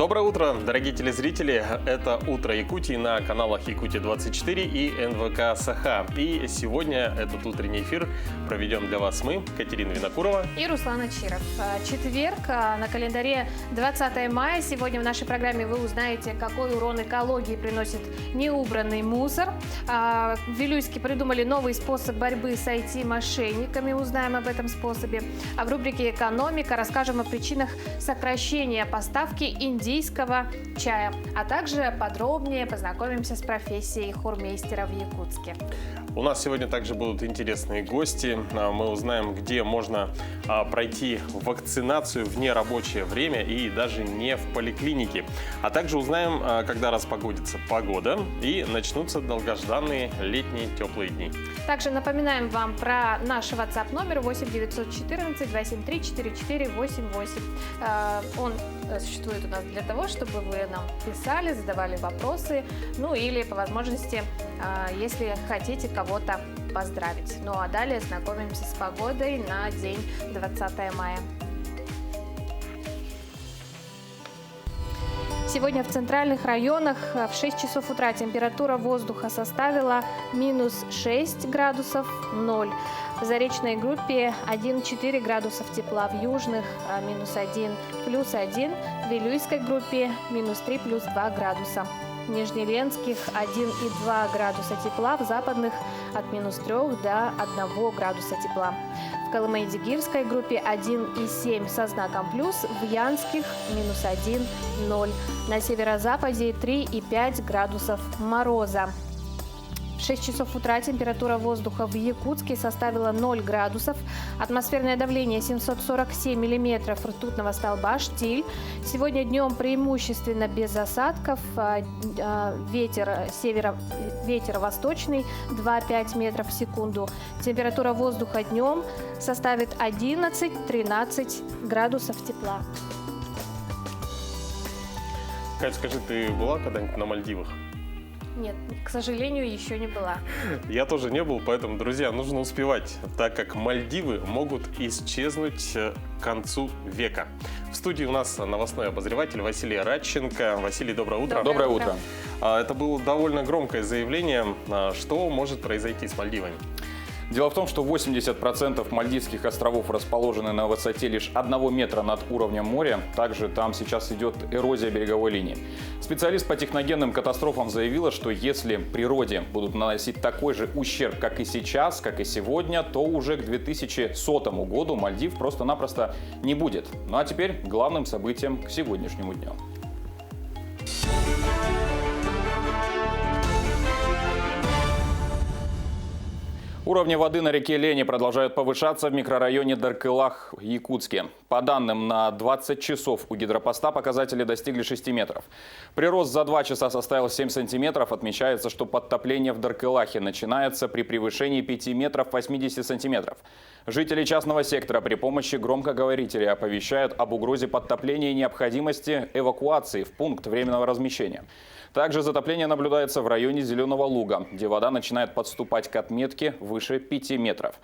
Доброе утро, дорогие телезрители! Это «Утро Якутии» на каналах Якутия-24 и НВК Саха. И сегодня этот утренний эфир проведем для вас мы, Катерина Винокурова и Руслан Ачиров. Четверг, на календаре 20 мая. Сегодня в нашей программе вы узнаете, какой урон экологии приносит неубранный мусор. В Вилюйске придумали новый способ борьбы с IT-мошенниками. Узнаем об этом способе. А в рубрике «Экономика» расскажем о причинах сокращения поставки индийского чая. А также подробнее познакомимся с профессией хормейстера в Якутске. У нас сегодня также будут интересные гости. Мы узнаем, где можно пройти вакцинацию в нерабочее время и даже не в поликлинике. А также узнаем, когда распогодится погода и начнутся долгожданные летние теплые дни. Также напоминаем вам про наш WhatsApp номер 8 914 273 4488. Он существует у нас для того, чтобы вы нам писали, задавали вопросы, ну или по возможности, если хотите кого-то поздравить. Ну а далее знакомимся с погодой на день 20 мая. Сегодня в центральных районах в 6 часов утра температура воздуха составила минус 6 градусов 0. В заречной группе 1,4 градусов тепла, в южных минус 1, плюс 1, в Вилюйской группе минус 3, плюс 2 градуса. В Нижнеленских 1,2 градуса тепла, в западных от минус 3 до 1 градуса тепла. В Колымайдигирской группе 1,7 со знаком плюс, в Янских минус 1, 0. На северо-западе 3,5 градусов мороза. В 6 часов утра температура воздуха в Якутске составила 0 градусов. Атмосферное давление 747 миллиметров ртутного столба, штиль. Сегодня днем преимущественно без осадков. Ветер северо-восточный 2,5 метров в секунду. Температура воздуха днем составит 11-13 градусов тепла. Кать, скажи, ты была когда-нибудь на Мальдивах? Нет, к сожалению, еще не была. Я тоже не был, поэтому, друзья, нужно успевать, так как Мальдивы могут исчезнуть к концу века. В студии у нас новостной обозреватель Василий Радченко. Василий, доброе утро. Доброе утро. Это было довольно громкое заявление. Что может произойти с Мальдивами? Дело в том, что 80% Мальдивских островов расположены на высоте лишь 1 метра над уровнем моря. Также там сейчас идет эрозия береговой линии. Специалист по техногенным катастрофам заявила, что если природе будут наносить такой же ущерб, как и сейчас, как и сегодня, то уже к 2100 году Мальдив просто-напросто не будет. Ну а теперь главным событием к сегодняшнему дню. Уровни воды на реке Лени продолжают повышаться в микрорайоне Даркылах в Якутске. По данным на 20 часов у гидропоста показатели достигли 6 метров. Прирост за 2 часа составил 7 сантиметров. Отмечается, что подтопление в Даркылахе начинается при превышении 5 метров 80 сантиметров. Жители частного сектора при помощи громкоговорителей оповещают об угрозе подтопления и необходимости эвакуации в пункт временного размещения. Также затопление наблюдается в районе Зеленого Луга, где вода начинает подступать к отметке выше 5 метров.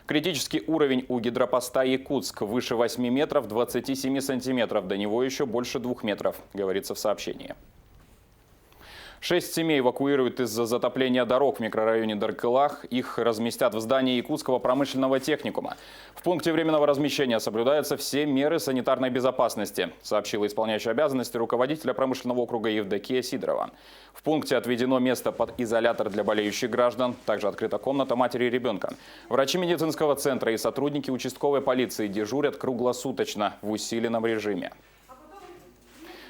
Критический уровень у гидропоста Якутск выше 8 метров 27 сантиметров. До него еще больше 2 метров, говорится в сообщении. 6 семей эвакуируют из-за затопления дорог в микрорайоне Даркылах. Их разместят в здании Якутского промышленного техникума. В пункте временного размещения соблюдаются все меры санитарной безопасности, сообщила исполняющая обязанности руководителя промышленного округа Евдокия Сидорова. В пункте отведено место под изолятор для болеющих граждан. Также открыта комната матери и ребенка. Врачи медицинского центра и сотрудники участковой полиции дежурят круглосуточно в усиленном режиме.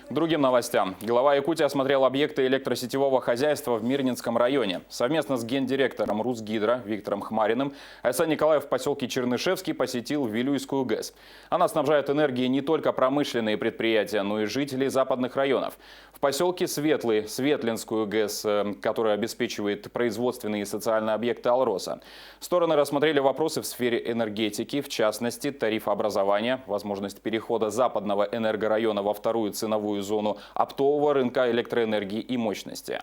К другим новостям. Глава Якутии осмотрел объекты электросетевого хозяйства в Мирнинском районе. Совместно с гендиректором Русгидро Виктором Хмариным АСА Николаев в поселке Чернышевский посетил Вилюйскую ГЭС. Она снабжает энергией не только промышленные предприятия, но и жителей западных районов. В поселке Светлый Светлинскую ГЭС, которая обеспечивает производственные и социальные объекты Алроса. Стороны рассмотрели вопросы в сфере энергетики, в частности, тарифообразования, возможность перехода западного энергорайона во вторую ценовую зону оптового рынка электроэнергии и мощности.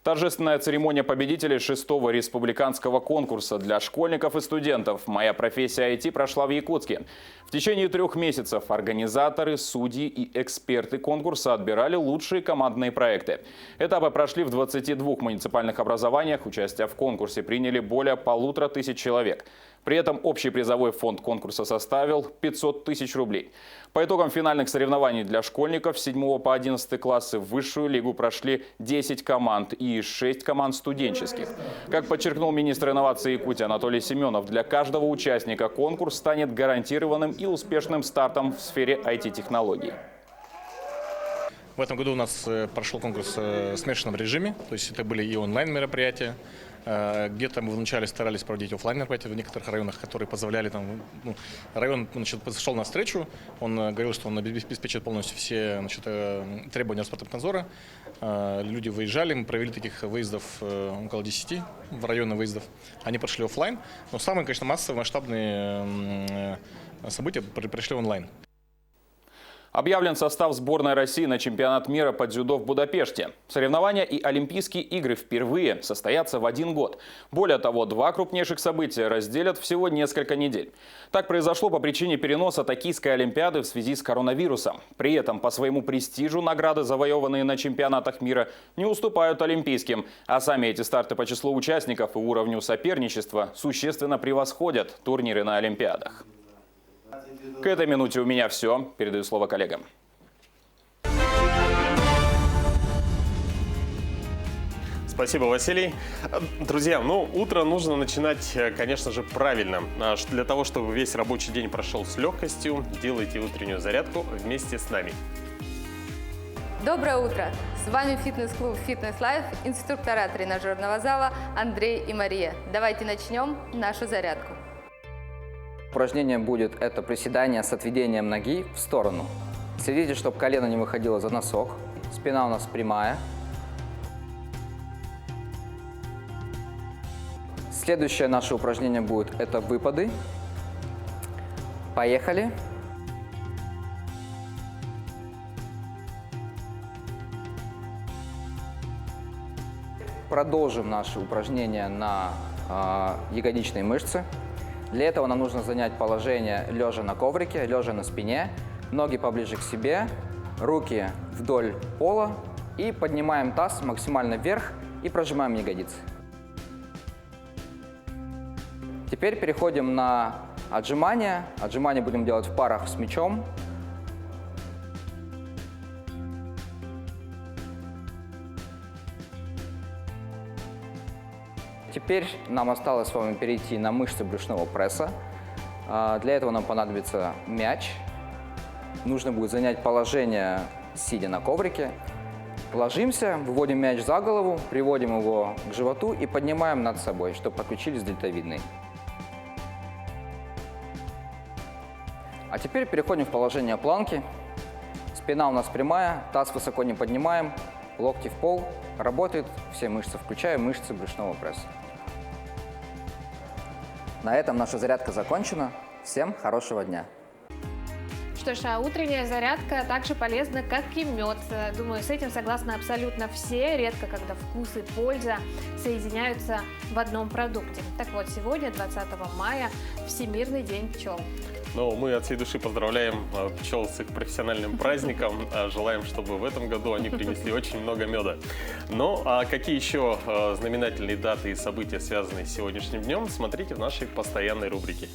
Торжественная церемония победителей 6-го республиканского конкурса для школьников и студентов «Моя профессия IT» прошла в Якутске. В течение 3 месяцев организаторы, судьи и эксперты конкурса отбирали лучшие командные проекты. Этапы прошли в 22 муниципальных образованиях. Участие в конкурсе приняли более 1500 человек. При этом общий призовой фонд конкурса составил 500 тысяч рублей. По итогам финальных соревнований для школьников с 7 по 11 классы в высшую лигу прошли 10 команд и 6 команд студенческих. Как подчеркнул министр инноваций Якутии Анатолий Семенов, для каждого участника конкурс станет гарантированным и успешным стартом в сфере IT-технологий. В этом году у нас прошел конкурс в смешанном режиме, то есть это были и онлайн-мероприятия. Где-то мы вначале старались проводить офлайн мероприятия в некоторых районах, которые позволяли район пошел навстречу, он говорил, что он обеспечит полностью все требования Роспотребнадзора. Люди выезжали, мы провели таких выездов около 10 в районы выездов. Они прошли офлайн, но самые, конечно, массовые, масштабные события пришли онлайн. Объявлен состав сборной России на чемпионат мира по дзюдо в Будапеште. Соревнования и Олимпийские игры впервые состоятся в один год. Более того, 2 крупнейших события разделят всего несколько недель. Так произошло по причине переноса Токийской Олимпиады в связи с коронавирусом. При этом по своему престижу награды, завоеванные на чемпионатах мира, не уступают олимпийским. А сами эти старты по числу участников и уровню соперничества существенно превосходят турниры на Олимпиадах. К этой минуте у меня все. Передаю слово коллегам. Спасибо, Василий. Друзья, утро нужно начинать, конечно же, правильно. Для того, чтобы весь рабочий день прошел с легкостью, делайте утреннюю зарядку вместе с нами. Доброе утро! С вами фитнес-клуб Fitness Life, инструктора тренажерного зала Андрей и Мария. Давайте начнем нашу зарядку. Упражнение будет это приседание с отведением ноги в сторону. Следите, чтобы колено не выходило за носок. Спина у нас прямая. Следующее наше упражнение будет это выпады. Поехали. Продолжим наше упражнение на ягодичные мышцы. Для этого нам нужно занять положение лежа на коврике, лежа на спине, ноги поближе к себе, руки вдоль пола и поднимаем таз максимально вверх и прожимаем ягодицы. Теперь переходим на отжимания. Отжимания будем делать в парах с мячом. Теперь нам осталось с вами перейти на мышцы брюшного пресса. Для этого нам понадобится мяч. Нужно будет занять положение, сидя на коврике. Ложимся, выводим мяч за голову, приводим его к животу и поднимаем над собой, чтобы подключились дельтовидные. А теперь переходим в положение планки. Спина у нас прямая, таз высоко не поднимаем, локти в пол. Работают все мышцы, включая мышцы брюшного пресса. На этом наша зарядка закончена. Всем хорошего дня! Что ж, а утренняя зарядка также полезна, как и мед. Думаю, с этим согласны абсолютно все. Редко, когда вкус и польза соединяются в одном продукте. Так вот, сегодня, 20 мая, Всемирный день пчел. Мы от всей души поздравляем пчел с их профессиональным праздником. Желаем, чтобы в этом году они принесли очень много меда. А какие еще знаменательные даты и события, связанные с сегодняшним днем, смотрите в нашей постоянной рубрике.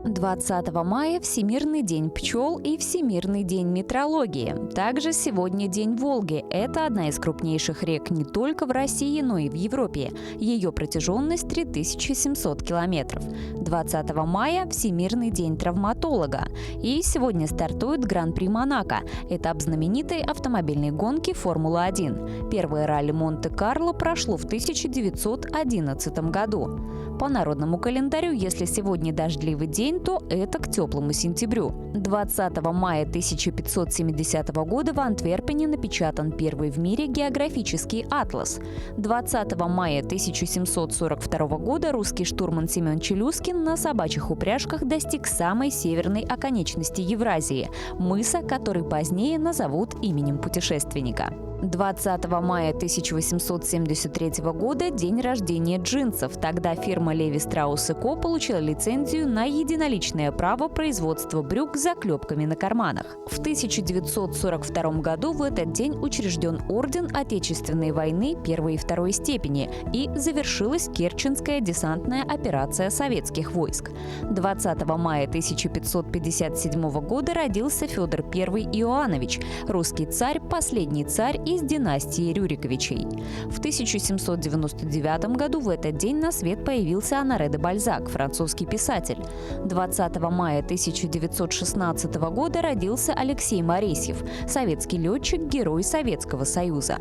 20 мая – Всемирный день пчел и Всемирный день метеорологии. Также сегодня День Волги. Это одна из крупнейших рек не только в России, но и в Европе. Ее протяженность 3700 километров. 20 мая – Всемирный день травматолога. И сегодня стартует Гран-при Монако. Этап знаменитой автомобильной гонки Формула-1. Первое ралли Монте-Карло прошло в 1911 году. По народному календарю, если сегодня дождливый день, то это к теплому сентябрю. 20 мая 1570 года в Антверпене напечатан первый в мире географический атлас. 20 мая 1742 года русский штурман Семен Челюскин на собачьих упряжках достиг самой северной оконечности Евразии – мыса, который позднее назовут именем путешественника. 20 мая 1873 года – день рождения джинсов. Тогда фирма Леви Страус & Ко получила лицензию на единоличное право производства брюк с заклепками на карманах. В 1942 году в этот день учрежден Орден Отечественной войны первой и второй степени и завершилась Керченская десантная операция советских войск. 20 мая 1557 года родился Федор I Иоаннович, русский царь, последний царь из династии Рюриковичей. В 1799 году в этот день на свет появился Оноре де Бальзак, французский писатель. 20 мая 1916 года родился Алексей Моресьев, советский летчик, герой Советского Союза.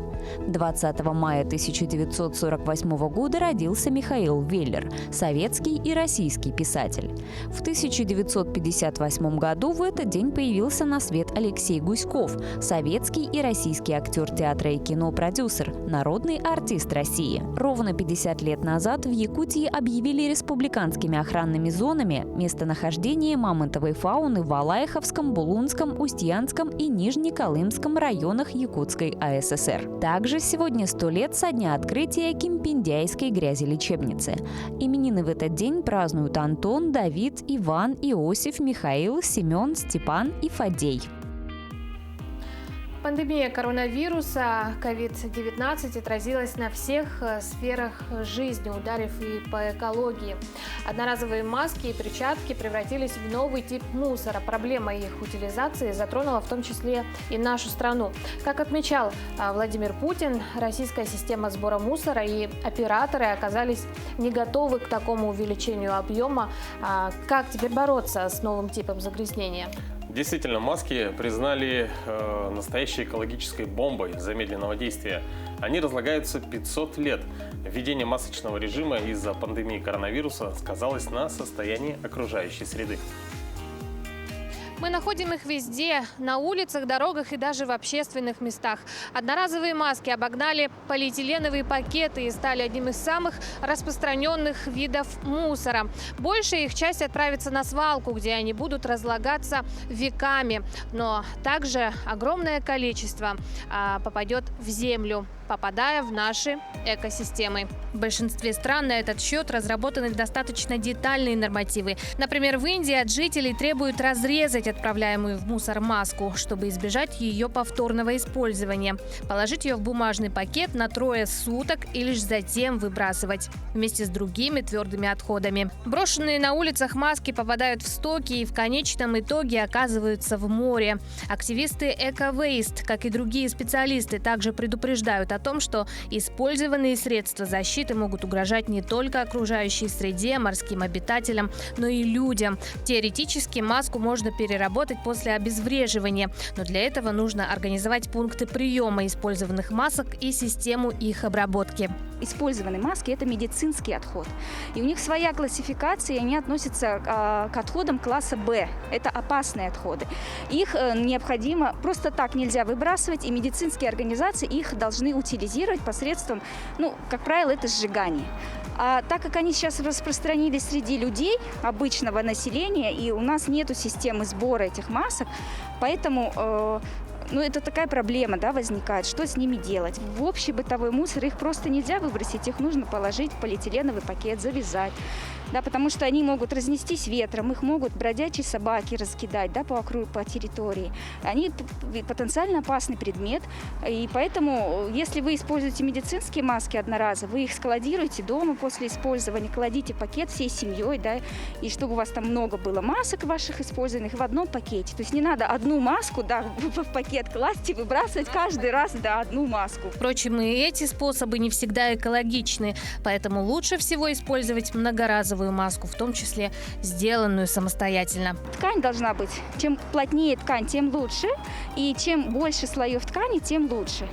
20 мая 1948 года родился Михаил Веллер, советский и российский писатель. В 1958 году в этот день появился на свет Алексей Гуськов, советский и российский актер театра и кино, продюсер, народный артист России. Ровно 50 лет назад в Якутии объявили республиканскими охранными зонами местонахождение мамонтовой фауны в Алаиховском, Булунском, Устьянском и Нижнеколымском районах Якутской АССР. Также сегодня 100 лет со дня открытия Кимпиндяйской грязелечебницы. Именины в этот день празднуют Антон, Давид, Иван, Иосиф, Михаил, Семен, Степан и Фадей. Пандемия коронавируса COVID-19 отразилась на всех сферах жизни, ударив и по экологии. Одноразовые маски и перчатки превратились в новый тип мусора. Проблема их утилизации затронула в том числе и нашу страну. Как отмечал Владимир Путин, российская система сбора мусора и операторы оказались не готовы к такому увеличению объема. Как теперь бороться с новым типом загрязнения? Действительно, маски признали настоящей экологической бомбой замедленного действия. Они разлагаются 500 лет. Введение масочного режима из-за пандемии коронавируса сказалось на состоянии окружающей среды. Мы находим их везде, на улицах, дорогах и даже в общественных местах. Одноразовые маски обогнали полиэтиленовые пакеты и стали одним из самых распространенных видов мусора. Большая их часть отправится на свалку, где они будут разлагаться веками. Но также огромное количество попадет в землю, попадая в наши экосистемы. В большинстве стран на этот счет разработаны достаточно детальные нормативы. Например, в Индии от жителей требуют разрезать отправляемую в мусор маску, чтобы избежать ее повторного использования, положить ее в бумажный пакет на 3 суток и лишь затем выбрасывать вместе с другими твердыми отходами. Брошенные на улицах маски попадают в стоки и в конечном итоге оказываются в море. Активисты Эко-Вейст, как и другие специалисты, также предупреждают о том, что использованные средства защиты могут угрожать не только окружающей среде, морским обитателям, но и людям. Теоретически маску можно переработать после обезвреживания, но для этого нужно организовать пункты приема использованных масок и систему их обработки. Использованные маски – это медицинский отход. И у них своя классификация, и они относятся к отходам класса Б. Это опасные отходы. Их необходимо, просто так нельзя выбрасывать, и медицинские организации их должны утилизировать посредством, как правило, это сжигание. А так как они сейчас распространились среди людей, обычного населения, и у нас нету системы сбора этих масок, поэтому это такая проблема, возникает. Что с ними делать? В общий бытовой мусор их просто нельзя выбросить, их нужно положить в полиэтиленовый пакет, завязать. Потому что они могут разнестись ветром, их могут бродячие собаки раскидать по территории. Они потенциально опасный предмет, и поэтому, если вы используете медицинские маски одноразовые, вы их складируете дома после использования, кладите пакет всей семьей, и чтобы у вас там много было масок ваших использованных в одном пакете. То есть не надо одну маску в пакет класть и выбрасывать каждый раз одну маску. Впрочем, и эти способы не всегда экологичны, поэтому лучше всего использовать многоразовые одноразовую маску, в том числе сделанную самостоятельно. Ткань должна быть, чем плотнее ткань, тем лучше, и чем больше слоев ткани, тем лучше.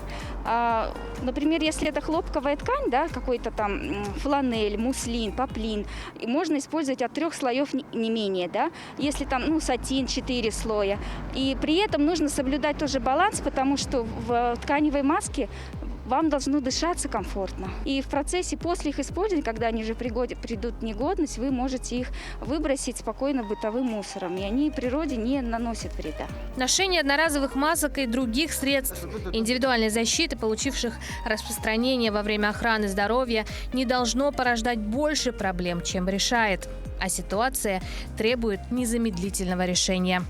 Например, если это хлопковая ткань, да, какой-то там фланель, муслин, поплин, можно использовать от 3 слоев не менее, да. Если там, сатин 4 слоя. И при этом нужно соблюдать тоже баланс, потому что в тканевой маске вам должно дышаться комфортно. И в процессе, после их использования, когда они уже придут в негодность, вы можете их выбросить спокойно бытовым мусором. И они природе не наносят вреда. Ношение одноразовых масок и других средств индивидуальной защиты, получивших распространение во время охраны здоровья, не должно порождать больше проблем, чем решает. А ситуация требует незамедлительного решения.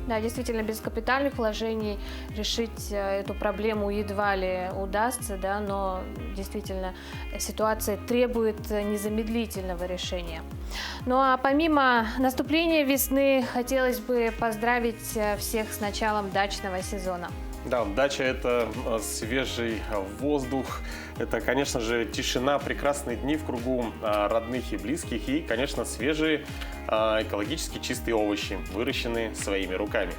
Да, действительно, без капитальных вложений решить эту проблему едва ли удастся, да, но действительно ситуация требует незамедлительного решения. Ну а помимо наступления весны, хотелось бы поздравить всех с началом дачного сезона. Да, дача – это свежий воздух, это, конечно же, тишина, прекрасные дни в кругу родных и близких и, конечно, свежие экологически чистые овощи, выращенные своими руками.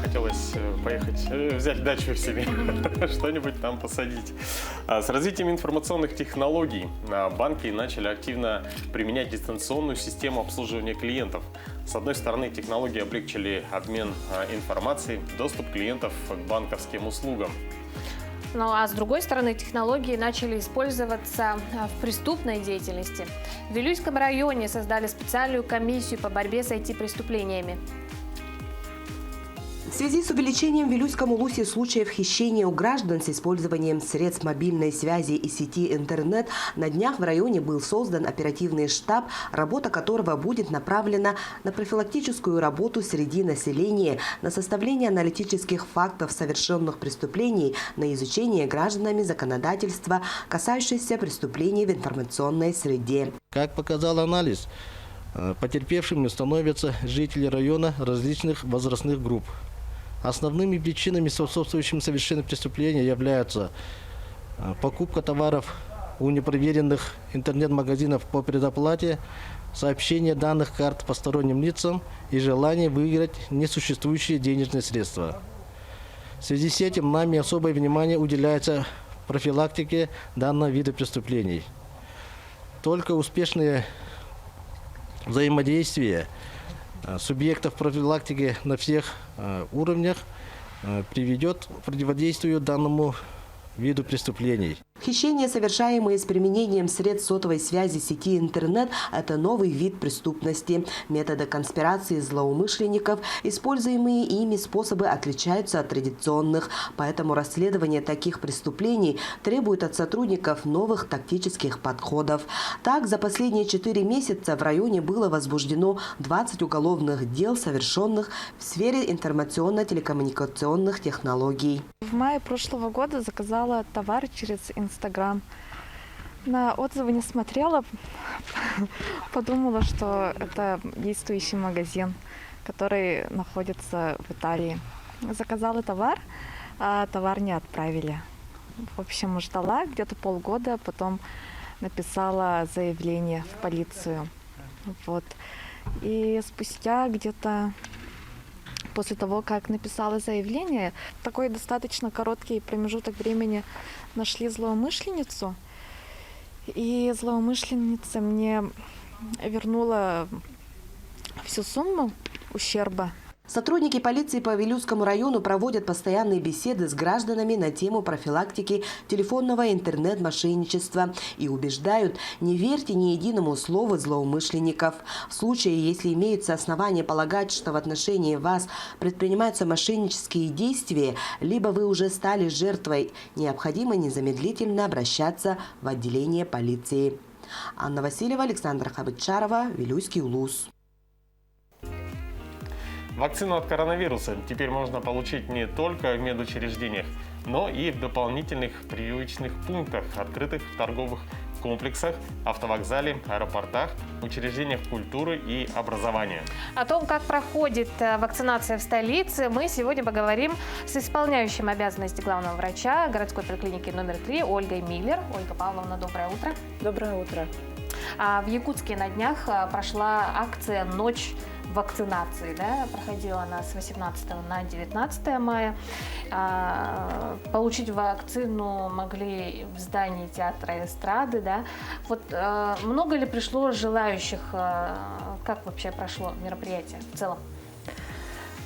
Хотелось поехать, взять дачу в себе, что-нибудь там посадить. С развитием информационных технологий банки начали активно применять дистанционную систему обслуживания клиентов. С одной стороны, технологии облегчили обмен информацией, доступ клиентов к банковским услугам. Ну а с другой стороны, технологии начали использоваться в преступной деятельности. В Вилюйском районе создали специальную комиссию по борьбе с IT-преступлениями. В связи с увеличением в Вилюйском улусе случаев хищения у граждан с использованием средств мобильной связи и сети интернет, на днях в районе был создан оперативный штаб, работа которого будет направлена на профилактическую работу среди населения, на составление аналитических фактов совершенных преступлений, на изучение гражданами законодательства, касающегося преступлений в информационной среде. Как показал анализ, потерпевшими становятся жители района различных возрастных групп. Основными причинами, способствующими совершению преступления, являются покупка товаров у непроверенных интернет-магазинов по предоплате, сообщение данных карт посторонним лицам и желание выиграть несуществующие денежные средства. В связи с этим нами особое внимание уделяется профилактике данного вида преступлений. Только успешное взаимодействие субъектов профилактики на всех уровнях приведет к противодействию данному виду преступлений. Хищения, совершаемые с применением средств сотовой связи сети интернет, это новый вид преступности. Методы конспирации злоумышленников, используемые ими способы отличаются от традиционных. Поэтому расследование таких преступлений требует от сотрудников новых тактических подходов. Так, за последние 4 месяца в районе было возбуждено 20 уголовных дел, совершенных в сфере информационно-телекоммуникационных технологий. В мае прошлого года заказала товар через Инстаграм. На отзывы не смотрела, подумала, что это действующий магазин, который находится в Италии. Заказала товар, а товар не отправили. В общем, ждала где-то полгода, потом написала заявление в полицию. Вот. И спустя где-то после того, как написала заявление, в такой достаточно короткий промежуток времени нашли злоумышленницу. И злоумышленница мне вернула всю сумму ущерба. Сотрудники полиции по Вилюйскому району проводят постоянные беседы с гражданами на тему профилактики телефонного и интернет-мошенничества и убеждают: не верьте ни единому слову злоумышленников. В случае, если имеются основания полагать, что в отношении вас предпринимаются мошеннические действия, либо вы уже стали жертвой, необходимо незамедлительно обращаться в отделение полиции. Анна Васильева, Александра Хабычарова, Вилюйский улус. Вакцину от коронавируса теперь можно получить не только в медучреждениях, но и в дополнительных прививочных пунктах, открытых в торговых комплексах, автовокзале, аэропортах, учреждениях культуры и образования. О том, как проходит вакцинация в столице, мы сегодня поговорим с исполняющим обязанности главного врача городской поликлиники номер 3 Ольгой Миллер. Ольга Павловна, доброе утро. Доброе утро. В Якутске на днях прошла акция «Ночь вакцинации». Да? Проходила она с 18 на 19 мая. Получить вакцину могли в здании театра эстрады. Да? Вот, много ли пришло желающих? Как вообще прошло мероприятие в целом?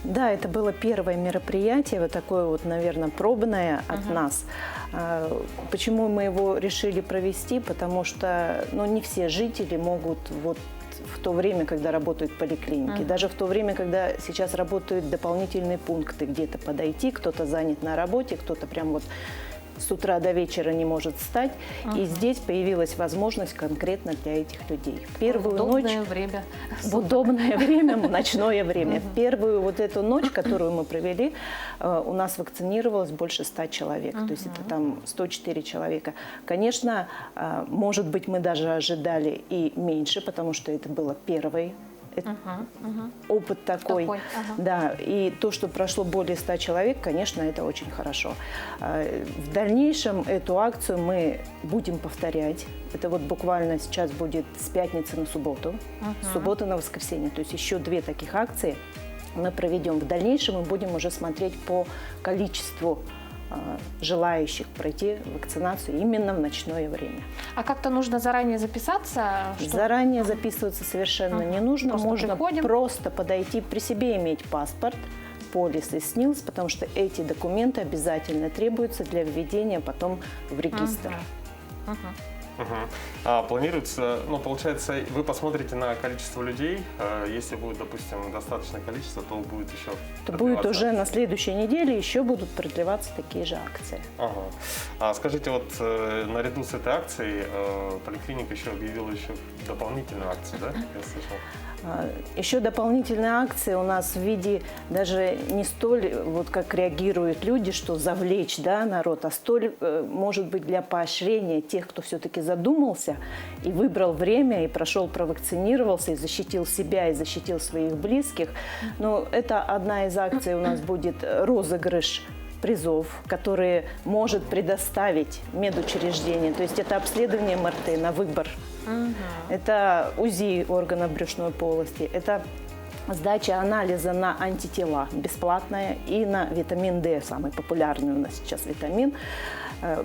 Да, это было первое мероприятие, вот такое вот, наверное, пробное от нас. Почему мы его решили провести? Потому что не все жители могут вот в то время, когда работают поликлиники, даже в то время, когда сейчас работают дополнительные пункты, где-то подойти, кто-то занят на работе, кто-то прям вот с утра до вечера не может встать. И здесь появилась возможность конкретно для этих людей. Первую удобное ночь, время. В удобное время, ночное время. Первую вот эту ночь, которую мы провели, у нас вакцинировалось больше 100 человек. То есть это там 104 человека. Конечно, может быть, мы даже ожидали и меньше, потому что это было первый опыт такой. Да, и то, что прошло более 100 человек, конечно, это очень хорошо. В дальнейшем эту акцию мы будем повторять. Это вот буквально сейчас будет с пятницы на субботу, с субботы на воскресенье. То есть еще 2 таких акции мы проведем. В дальнейшем мы будем уже смотреть по количеству желающих пройти вакцинацию именно в ночное время. А как-то нужно заранее записаться? Заранее записываться совершенно не нужно. Можно просто подойти, при себе иметь паспорт, полис и СНИЛС, потому что эти документы обязательно требуются для введения потом в регистр. Планируется, получается, вы посмотрите на количество людей, если будет, допустим, достаточное количество, то будет еще то будет уже на следующей неделе, еще будут продлеваться такие же акции. Скажите, вот наряду с этой акцией поликлиника еще объявила еще дополнительную акцию, да? Я слышал. Еще дополнительные акции у нас в виде даже не столь, вот как реагируют люди, что завлечь, да, народ, а столь, может быть, для поощрения тех, кто все-таки задумался и выбрал время, и прошел, провакцинировался, и защитил себя, и защитил своих близких. Но это одна из акций у нас будет розыгрыш призов, которые может предоставить медучреждение. То есть это обследование МРТ на выбор. Это УЗИ органов брюшной полости. Это сдача анализа на антитела бесплатная и на витамин D, самый популярный у нас сейчас витамин.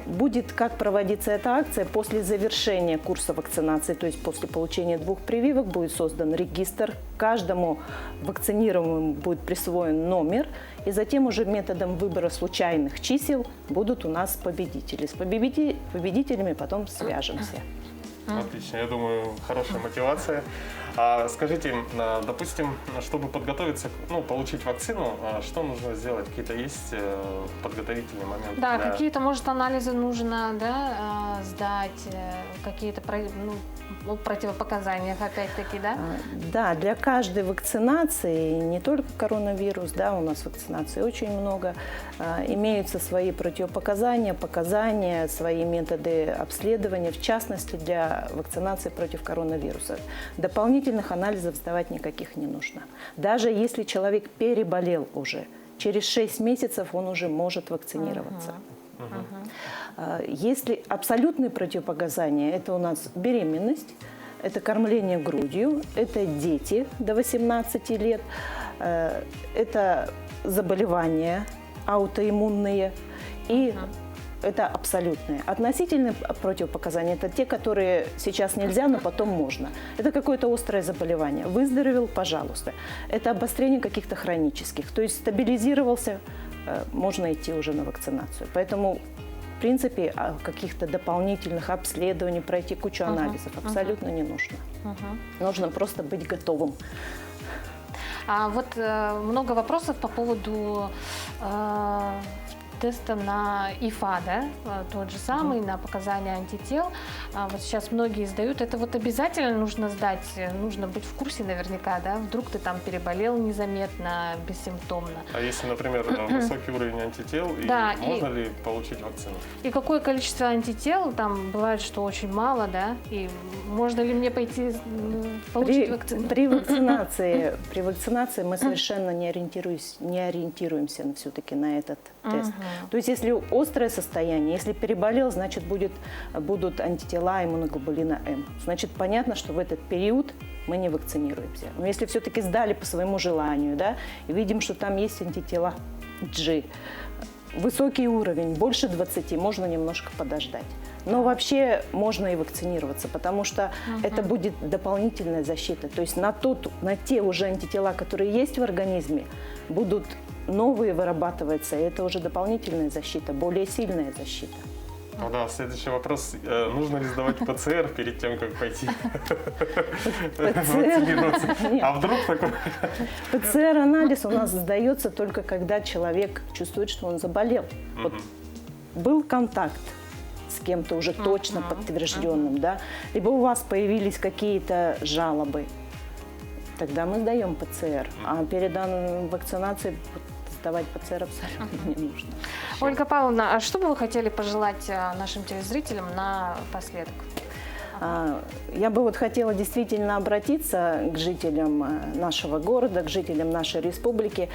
Будет как проводиться эта акция после завершения курса вакцинации, то есть после получения 2 прививок будет создан регистр. Каждому вакцинированному будет присвоен номер, и затем уже методом выбора случайных чисел будут у нас победители. С победителями потом свяжемся. Отлично, я думаю, хорошая мотивация. Скажите, допустим, чтобы подготовиться, получить вакцину, что нужно сделать? Какие-то есть подготовительные моменты? Да, какие-то, может, анализы нужно, да, сдать, какие-то противопоказаниях, опять-таки, да? Да, для каждой вакцинации, не только коронавирус, да, у нас вакцинаций очень много, имеются свои противопоказания, показания, свои методы обследования, в частности, для вакцинации против коронавируса. Дополнительных анализов сдавать никаких не нужно. Даже если человек переболел уже, через 6 месяцев он уже может вакцинироваться. Если абсолютные противопоказания, это у нас беременность, это кормление грудью, это дети до 18 лет, это заболевания аутоиммунные и это абсолютные. Относительные противопоказания – это те, которые сейчас нельзя, но потом можно. Это какое-то острое заболевание. Выздоровел – пожалуйста. Это обострение каких-то хронических. То есть стабилизировался – можно идти уже на вакцинацию. Поэтому, в принципе, каких-то дополнительных обследований, пройти кучу анализов абсолютно не нужно. Нужно просто быть готовым. Вот много вопросов по поводу теста на ИФА, да, тот же самый, на показания антител. Вот сейчас многие сдают. Это вот обязательно нужно сдать, нужно быть в курсе наверняка, да, вдруг ты там переболел незаметно, бессимптомно. А если, например, высокий уровень антител, да, можно ли получить вакцину? И какое количество антител, там бывает, что очень мало, да, и можно ли мне пойти получить вакцину? При вакцинации мы совершенно не ориентируемся все-таки на этот тест. То есть, если острое состояние, если переболел, значит, будут антитела иммуноглобулина М. Значит, понятно, что в этот период мы не вакцинируемся. Но если все-таки сдали по своему желанию, да, и видим, что там есть антитела G, высокий уровень, больше 20, можно немножко подождать. Но вообще можно и вакцинироваться, потому что это будет дополнительная защита. То есть на те уже антитела, которые есть в организме, будут новые вырабатываться, и это уже дополнительная защита, более сильная защита. Ну да, следующий вопрос. Нужно ли сдавать ПЦР перед тем, как пойти вакцинироваться? А вдруг такое? ПЦР-анализ у нас сдается только когда человек чувствует, что он заболел. Вот был контакт с кем-то уже точно подтвержденным, да? Либо у вас появились какие-то жалобы, тогда мы сдаем ПЦР. А перед вакцинацией сдавать ПЦР абсолютно не нужно. Ольга Павловна, а что бы вы хотели пожелать нашим телезрителям напоследок? Я бы хотела действительно обратиться к жителям нашего города, к жителям нашей республики.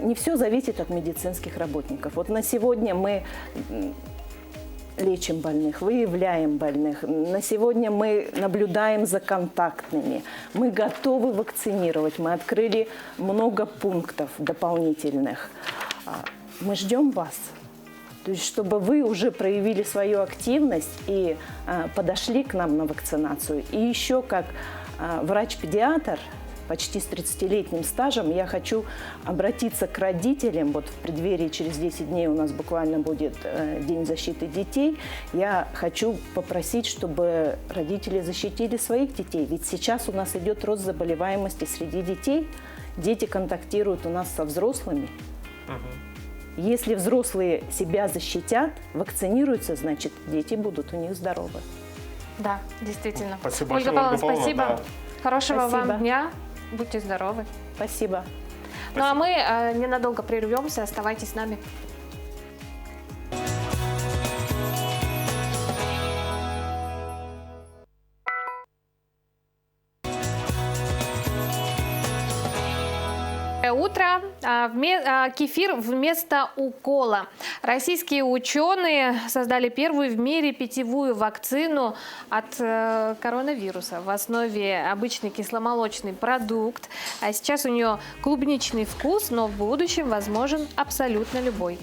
Не все зависит от медицинских работников. Вот на сегодня мы лечим больных, выявляем больных. На сегодня мы наблюдаем за контактными. Мы готовы вакцинировать. Мы открыли много пунктов дополнительных. Мы ждем вас. То есть, чтобы вы уже проявили свою активность и подошли к нам на вакцинацию. И еще как врач-педиатр, почти с 30-летним стажем, я хочу обратиться к родителям. Вот в преддверии через 10 дней у нас буквально будет День защиты детей. Я хочу попросить, чтобы родители защитили своих детей. Ведь сейчас у нас идет рост заболеваемости среди детей. Дети контактируют у нас со взрослыми. Если взрослые себя защитят, вакцинируются, значит, дети будут у них здоровы. Да, действительно. Спасибо Ольга большое, Павловна, спасибо. Да. Хорошего Спасибо. вам дня. Будьте здоровы. Спасибо. Ну а мы ненадолго прервемся. Оставайтесь с нами. Утро. Кефир вместо укола. Российские ученые создали первую в мире питьевую вакцину от коронавируса. В основе обычный кисломолочный продукт. А сейчас у нее клубничный вкус, но в будущем возможен абсолютно любой.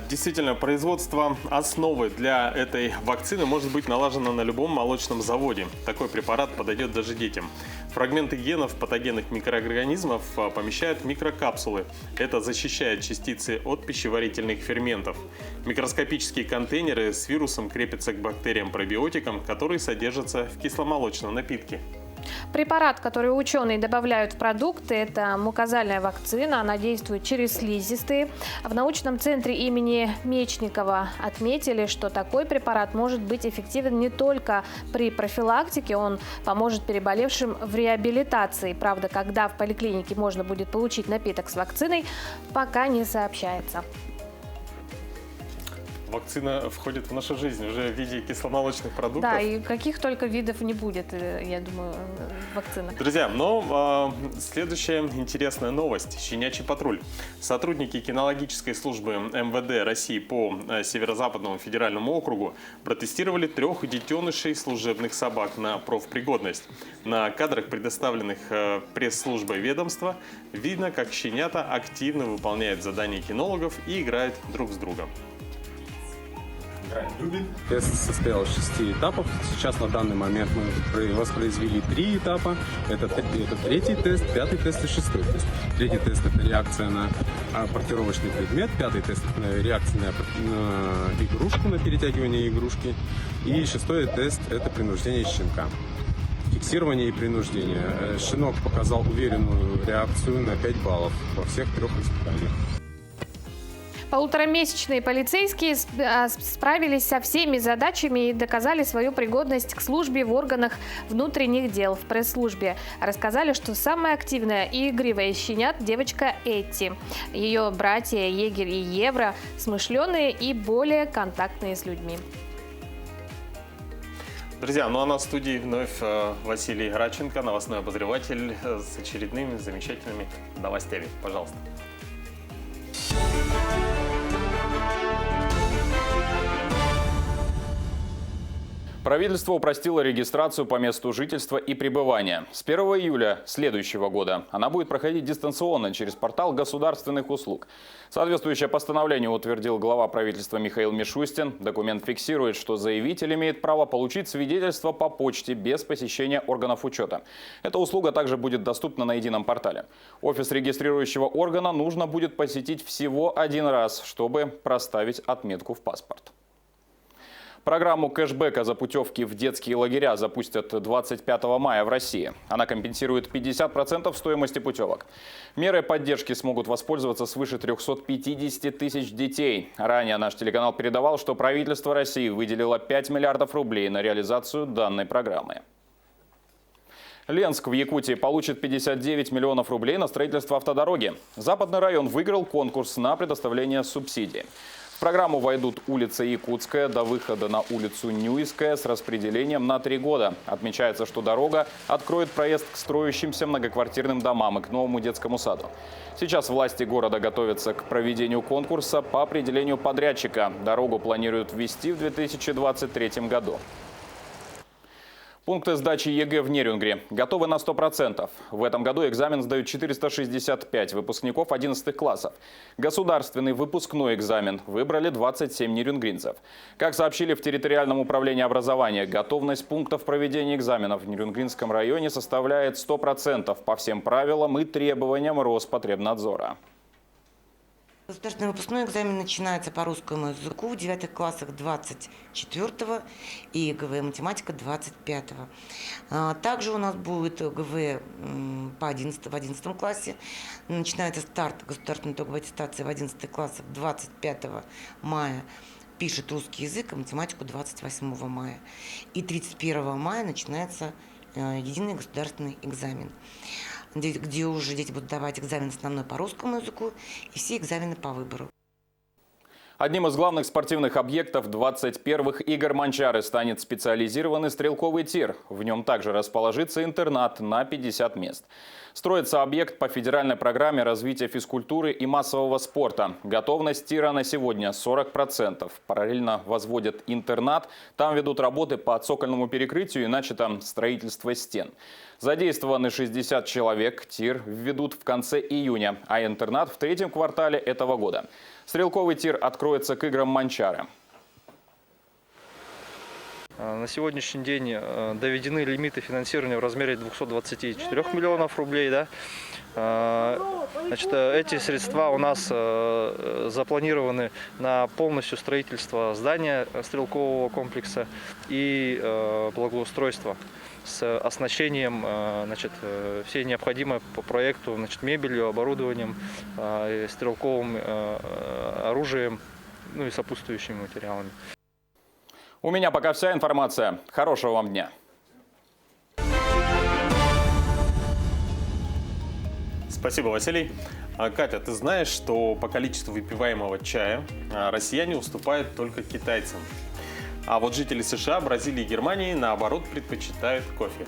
Действительно, производство основы для этой вакцины может быть налажено на любом молочном заводе. Такой препарат подойдет даже детям. Фрагменты генов патогенных микроорганизмов помещают в микрокапсулы. Это защищает частицы от пищеварительных ферментов. Микроскопические контейнеры с вирусом крепятся к бактериям-пробиотикам, которые содержатся в кисломолочном напитке. Препарат, который ученые добавляют в продукты, это мукозальная вакцина. Она действует через слизистые. В научном центре имени Мечникова отметили, что такой препарат может быть эффективен не только при профилактике, он поможет переболевшим в реабилитации. Правда, когда в поликлинике можно будет получить напиток с вакциной, пока не сообщается. Вакцина входит в нашу жизнь уже в виде кисломолочных продуктов. Да, и каких только видов не будет, я думаю, вакцина. Друзья, но следующая интересная новость. Щенячий патруль. Сотрудники кинологической службы МВД России по Северо-Западному федеральному округу протестировали 3 детенышей служебных собак на профпригодность. На кадрах, предоставленных пресс-службой ведомства, видно, как щенята активно выполняют задания кинологов и играют друг с другом. Тест состоял из 6 этапов. Сейчас на данный момент мы воспроизвели 3 этапа. Это 3-й тест, 5-й тест и 6-й тест. 3-й тест – это реакция на портировочный предмет. 5-й тест – это реакция на игрушку, на перетягивание игрушки. И 6-й тест – это принуждение щенка. Фиксирование и принуждение. Щенок показал уверенную реакцию на 5 баллов во всех 3 испытаниях. Полуторамесячные полицейские справились со всеми задачами и доказали свою пригодность к службе в органах внутренних дел. В пресс-службе рассказали, что самая активная и игривая из щенят – девочка Этти. Ее братья Егерь и Евро – смышленые и более контактные с людьми. Друзья, ну а на студии вновь Василий Граченко, новостной обозреватель с очередными замечательными новостями. Пожалуйста. Правительство упростило регистрацию по месту жительства и пребывания. С 1 июля следующего года она будет проходить дистанционно через портал государственных услуг. Соответствующее постановление утвердил глава правительства Михаил Мишустин. Документ фиксирует, что заявитель имеет право получить свидетельство по почте без посещения органов учета. Эта услуга также будет доступна на едином портале. Офис регистрирующего органа нужно будет посетить всего 1 раз, чтобы проставить отметку в паспорт. Программу кэшбэка за путевки в детские лагеря запустят 25 мая в России. Она компенсирует 50% стоимости путевок. Мерой поддержки смогут воспользоваться свыше 350 тысяч детей. Ранее наш телеканал передавал, что правительство России выделило 5 миллиардов рублей на реализацию данной программы. Ленск в Якутии получит 59 миллионов рублей на строительство автодороги. Западный район выиграл конкурс на предоставление субсидий. В программу войдут улица Якутская до выхода на улицу Нюйская с распределением на 3 года. Отмечается, что дорога откроет проезд к строящимся многоквартирным домам и к новому детскому саду. Сейчас власти города готовятся к проведению конкурса по определению подрядчика. Дорогу планируют ввести в 2023 году. Пункты сдачи ЕГЭ в Нерюнгри готовы на 100%. В этом году экзамен сдают 465 выпускников 11 классов. Государственный выпускной экзамен выбрали 27 нерюнгринцев. Как сообщили в территориальном управлении образования, готовность пунктов проведения экзаменов в Нерюнгринском районе составляет 100% по всем правилам и требованиям Роспотребнадзора. Государственный выпускной экзамен начинается по русскому языку в 9 классах 24-го и ЕГЭ математика 25-го. Также у нас будет ЕГЭ в 11 классе. Начинается старт государственной итоговой аттестации в 11 классах 25 мая. Пишет русский язык, а математику 28 мая. И 31 мая начинается единый государственный экзамен, где уже дети будут давать экзамен основной по русскому языку и все экзамены по выбору. Одним из главных спортивных объектов 21-х игр Манчары станет специализированный стрелковый тир. В нем также расположится интернат на 50 мест. Строится объект по федеральной программе развития физкультуры и массового спорта. Готовность тира на сегодня 40%. Параллельно возводят интернат. Там ведут работы по цокольному перекрытию и начато строительство стен. Задействованы 60 человек. Тир введут в конце июня, а интернат в 3-м квартале этого года. Стрелковый тир откроется к играм Манчары. На сегодняшний день доведены лимиты финансирования в размере 224 миллионов рублей. Да? Значит, эти средства у нас запланированы на полностью строительство здания стрелкового комплекса и благоустройство. с оснащением значит, всей необходимой по проекту значит, мебелью, оборудованием, стрелковым оружием, ну и сопутствующими материалами. У меня пока вся информация. Хорошего вам дня. Спасибо, Василий. Катя, ты знаешь, что по количеству выпиваемого чая россияне уступают только китайцам? А вот жители США, Бразилии и Германии, наоборот, предпочитают кофе.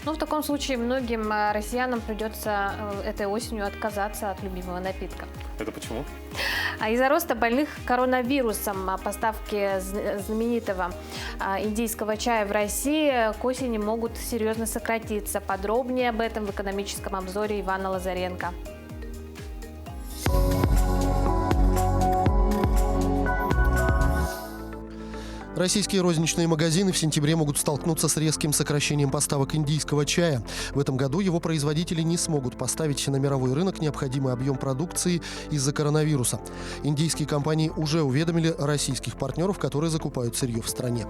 Ну, в таком случае многим россиянам придется этой осенью отказаться от любимого напитка. Это почему? Из-за роста больных коронавирусом поставки знаменитого индийского чая в России к осени могут серьезно сократиться. Подробнее об этом в экономическом обзоре Ивана Лазаренко. Российские розничные магазины в сентябре могут столкнуться с резким сокращением поставок индийского чая. В этом году его производители не смогут поставить на мировой рынок необходимый объем продукции из-за коронавируса. Индийские компании уже уведомили российских партнеров, которые закупают сырье в стране.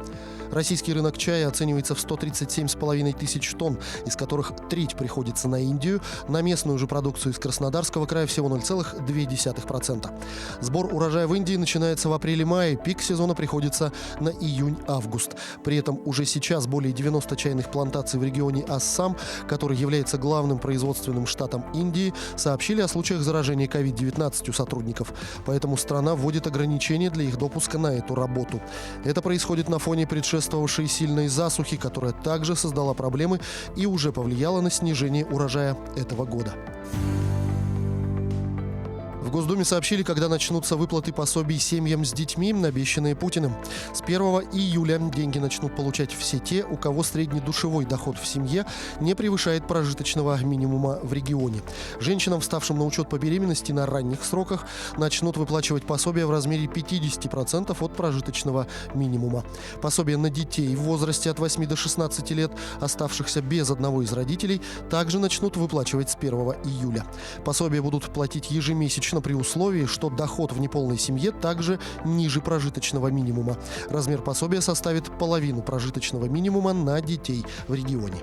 Российский рынок чая оценивается в 137,5 тысяч тонн, из которых треть приходится на Индию, на местную же продукцию из Краснодарского края всего 0,2%. Сбор урожая в Индии начинается в апреле-мае, пик сезона приходится на июнь-август. При этом уже сейчас более 90 чайных плантаций в регионе Ассам, который является главным производственным штатом Индии, сообщили о случаях заражения COVID-19 у сотрудников. Поэтому страна вводит ограничения для их допуска на эту работу. Это происходит на фоне предшествовавшей сильной засухи, которая также создала проблемы и уже повлияла на снижение урожая этого года. В Госдуме сообщили, когда начнутся выплаты пособий семьям с детьми, обещанные Путиным. С 1 июля деньги начнут получать все те, у кого средний душевой доход в семье не превышает прожиточного минимума в регионе. Женщинам, вставшим на учет по беременности на ранних сроках, начнут выплачивать пособия в размере 50% от прожиточного минимума. Пособия на детей в возрасте от 8 до 16 лет, оставшихся без одного из родителей, также начнут выплачивать с 1 июля. Пособия будут платить ежемесячно при условии, что доход в неполной семье также ниже прожиточного минимума. Размер пособия составит половину прожиточного минимума на детей в регионе.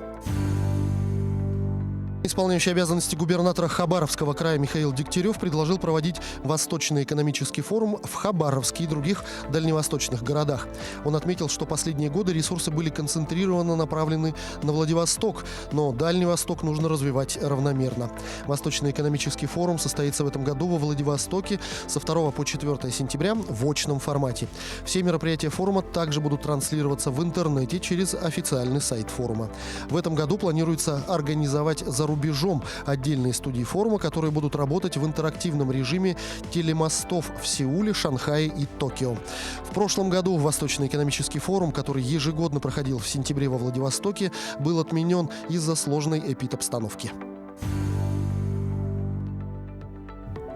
Исполняющий обязанности губернатора Хабаровского края Михаил Дегтярев предложил проводить Восточный экономический форум в Хабаровске и других дальневосточных городах. Он отметил, что последние годы ресурсы были концентрированно направлены на Владивосток, но Дальний Восток нужно развивать равномерно. Восточный экономический форум состоится в этом году во Владивостоке со 2 по 4 сентября в очном формате. Все мероприятия форума также будут транслироваться в интернете через официальный сайт форума. В этом году планируется организовать за рубежом отдельные студии форума, которые будут работать в интерактивном режиме телемостов в Сеуле, Шанхае и Токио. В прошлом году Восточный экономический форум, который ежегодно проходил в сентябре во Владивостоке, был отменен из-за сложной эпидобстановки.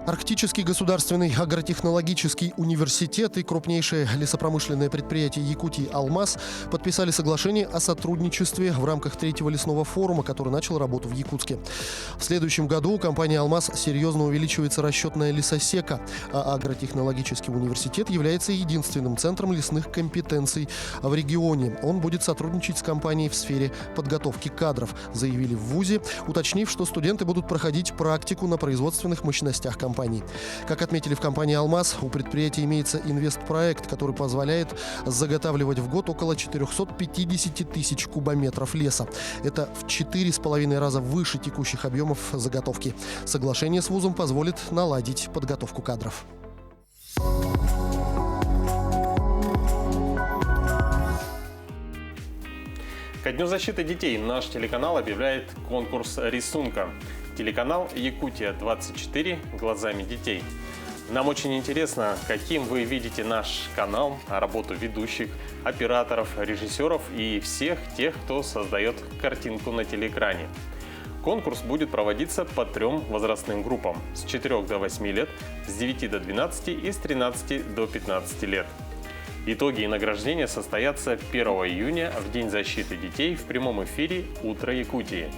Арктический государственный агротехнологический университет и крупнейшее лесопромышленное предприятие Якутии «Алмаз» подписали соглашение о сотрудничестве в рамках 3-го лесного форума, который начал работу в Якутске. В следующем году у компании «Алмаз» серьезно увеличивается расчетная лесосека, а агротехнологический университет является единственным центром лесных компетенций в регионе. Он будет сотрудничать с компанией в сфере подготовки кадров, заявили в ВУЗе, уточнив, что студенты будут проходить практику на производственных мощностях компании. Как отметили в компании «Алмаз», у предприятия имеется инвестпроект, который позволяет заготавливать в год около 450 тысяч кубометров леса. Это в 4,5 раза выше текущих объемов заготовки. Соглашение с вузом позволит наладить подготовку кадров. Ко Дню защиты детей наш телеканал объявляет конкурс рисунка. Телеканал «Якутия-24. Глазами детей». Нам очень интересно, каким вы видите наш канал, работу ведущих, операторов, режиссеров и всех тех, кто создает картинку на телеэкране. Конкурс будет проводиться по 3 возрастным группам – с 4 до 8 лет, с 9 до 12 и с 13 до 15 лет. Итоги и награждения состоятся 1 июня в День защиты детей в прямом эфире «Утро Якутии».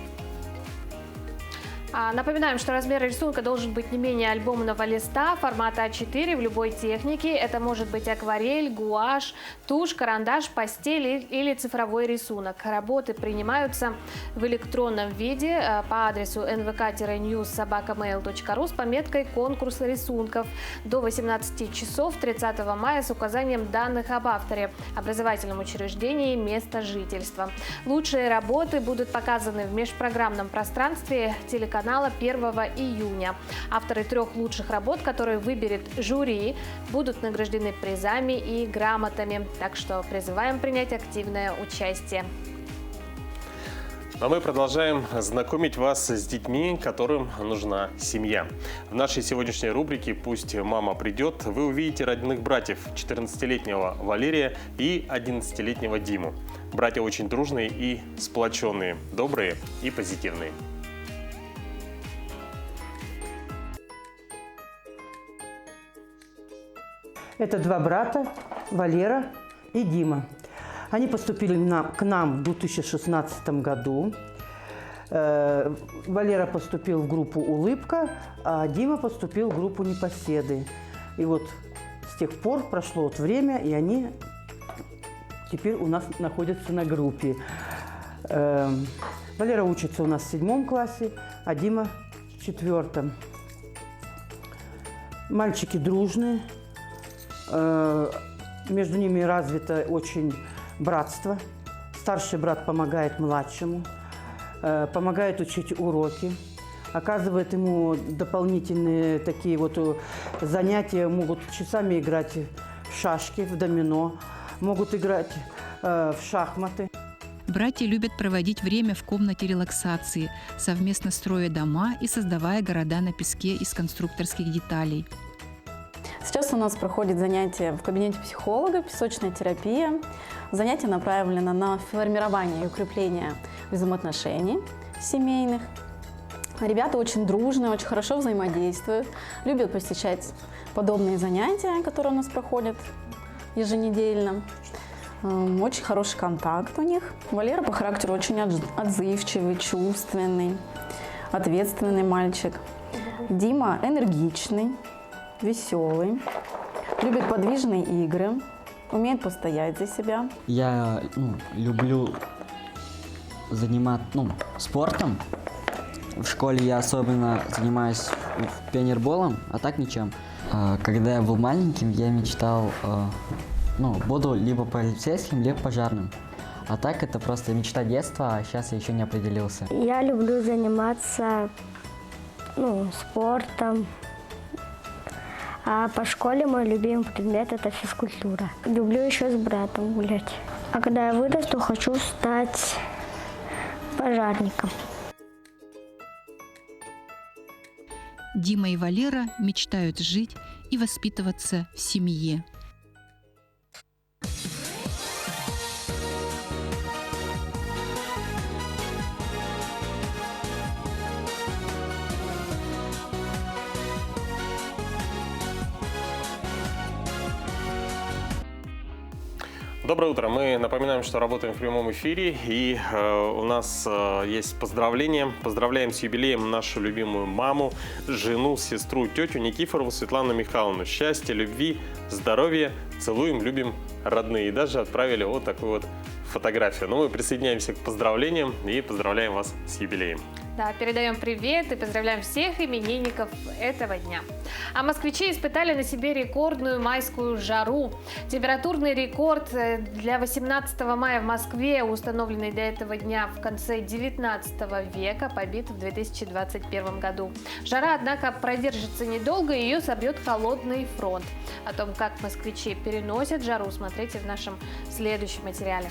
Напоминаем, что размер рисунка должен быть не менее альбомного листа формата А4 в любой технике. Это может быть акварель, гуашь, тушь, карандаш, пастель или цифровой рисунок. Работы принимаются в электронном виде по адресу nvk-news@mail.ru с пометкой «Конкурс рисунков» до 18 часов 30 мая с указанием данных об авторе, образовательном учреждении, место жительства. Лучшие работы будут показаны в межпрограммном пространстве телеканала 1 июня. Авторы 3 лучших работ, которые выберет жюри, будут награждены призами и грамотами. Так что призываем принять активное участие. А мы продолжаем знакомить вас с детьми, которым нужна семья. В нашей сегодняшней рубрике «Пусть мама придет» вы увидите родных братьев 14-летнего Валерия и 11-летнего Диму. Братья очень дружные и сплоченные, добрые и позитивные. Это 2 брата, Валера и Дима. Они поступили к нам в 2016 году. Валера поступил в группу «Улыбка», а Дима поступил в группу «Непоседы». И вот с тех пор прошло время, и они теперь у нас находятся на группе. Валера учится у нас в 7 классе, а Дима в 4. Мальчики дружные. Между ними развито очень братство. Старший брат помогает младшему, помогает учить уроки, оказывает ему дополнительные такие вот занятия. Могут часами играть в шашки, в домино, могут играть в шахматы. Братья любят проводить время в комнате релаксации, совместно строя дома и создавая города на песке из конструкторских деталей. Сейчас у нас проходит занятие в кабинете психолога, песочная терапия. Занятие направлено на формирование и укрепление взаимоотношений семейных. Ребята очень дружные, очень хорошо взаимодействуют, любят посещать подобные занятия, которые у нас проходят еженедельно. Очень хороший контакт у них. Валера по характеру очень отзывчивый, чувственный, ответственный мальчик. Дима энергичный, веселый, любит подвижные игры, умеет постоять за себя. Я люблю заниматься спортом. В школе я особенно занимаюсь пионерболом, а так ничем. Когда я был маленьким, я мечтал, буду либо полицейским, либо пожарным. А так это просто мечта детства, а сейчас я еще не определился. Я люблю заниматься спортом. А по школе мой любимый предмет – это физкультура. Люблю еще с братом гулять. А когда я вырасту, хочу стать пожарником. Дима и Валера мечтают жить и воспитываться в семье. Доброе утро. Мы напоминаем, что работаем в прямом эфире, и у нас есть поздравления. Поздравляем с юбилеем нашу любимую маму, жену, сестру, тетю Никифорову Светлану Михайловну. Счастья, любви, здоровья. Целуем, любим, родные. И даже отправили вот такую вот фотографию. Но мы присоединяемся к поздравлениям и поздравляем вас с юбилеем. Да, передаем привет и поздравляем всех именинников этого дня. А москвичи испытали на себе рекордную майскую жару. Температурный рекорд для 18 мая в Москве, установленный до этого дня в конце 19 века, побит в 2021 году. Жара, однако, продержится недолго, и ее собьет холодный фронт. О том, как москвичи переносят жару, смотрите в нашем следующем материале.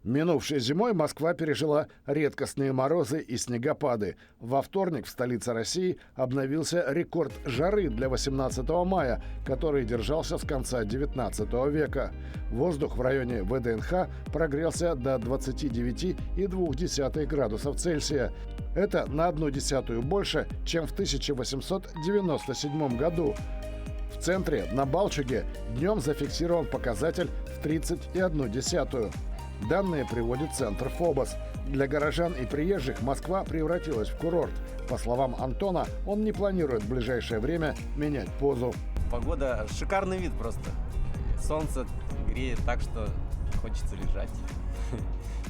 Минувшей зимой Москва пережила редкостные морозы и снегопады. Во вторник в столице России обновился рекорд жары для 18 мая, который держался с конца 19 века. Воздух в районе ВДНХ прогрелся до 29,2 градусов Цельсия. Это на 0,1 больше, чем в 1897 году. В центре, на Балчуге, днем зафиксирован показатель в 30,1. Данные приводит центр ФОБОС. Для горожан и приезжих Москва превратилась в курорт. По словам Антона, он не планирует в ближайшее время менять позу. Погода, шикарный вид просто. Солнце греет так, что хочется лежать.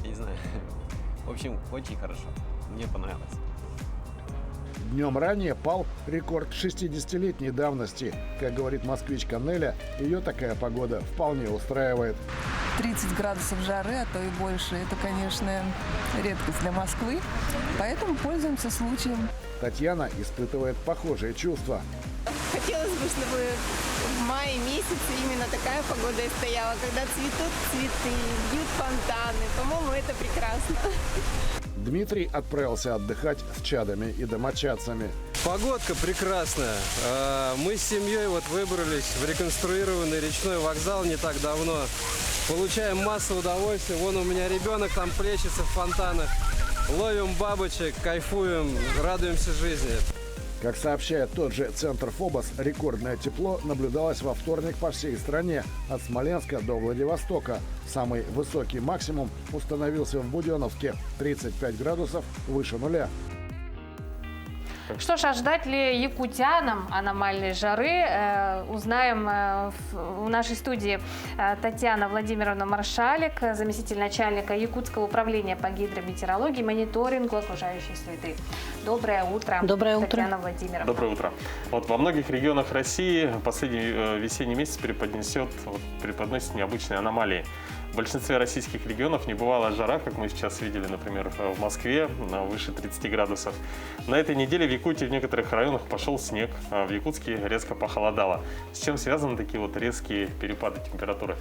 Я не знаю. В общем, очень хорошо. Мне понравилось. Днем ранее пал рекорд 60-летней давности. Как говорит москвичка Неля, ее такая погода вполне устраивает. 30 градусов жары, а то и больше. Это, конечно, редкость для Москвы. Поэтому пользуемся случаем. Татьяна испытывает похожие чувства. Хотелось бы, чтобы в мае месяце именно такая погода и стояла, когда цветут цветы, бьют фонтаны. По-моему, это прекрасно. Дмитрий отправился отдыхать с чадами и домочадцами. Погодка прекрасная. Мы с семьей выбрались в реконструированный речной вокзал не так давно. Получаем массу удовольствия. Вон у меня ребенок там плещется в фонтанах. Ловим бабочек, кайфуем, радуемся жизни. Как сообщает тот же центр ФОБОС, рекордное тепло наблюдалось во вторник по всей стране, от Смоленска до Владивостока. Самый высокий максимум установился в Буденновске – 35 градусов выше нуля. Что ж, а ждать ли якутянам аномальной жары, узнаем в нашей студии Татьяна Владимировна Маршалик, заместитель начальника Якутского управления по гидрометеорологии и мониторингу окружающей среды. Доброе утро. Доброе утро. Татьяна Владимировна. Доброе утро. Во многих регионах России последний весенний месяц преподносит необычные аномалии. В большинстве российских регионов не бывала жара, как мы сейчас видели, например, в Москве, выше 30 градусов. На этой неделе в Якутии в некоторых районах пошел снег, а в Якутске резко похолодало. С чем связаны такие резкие перепады температуры?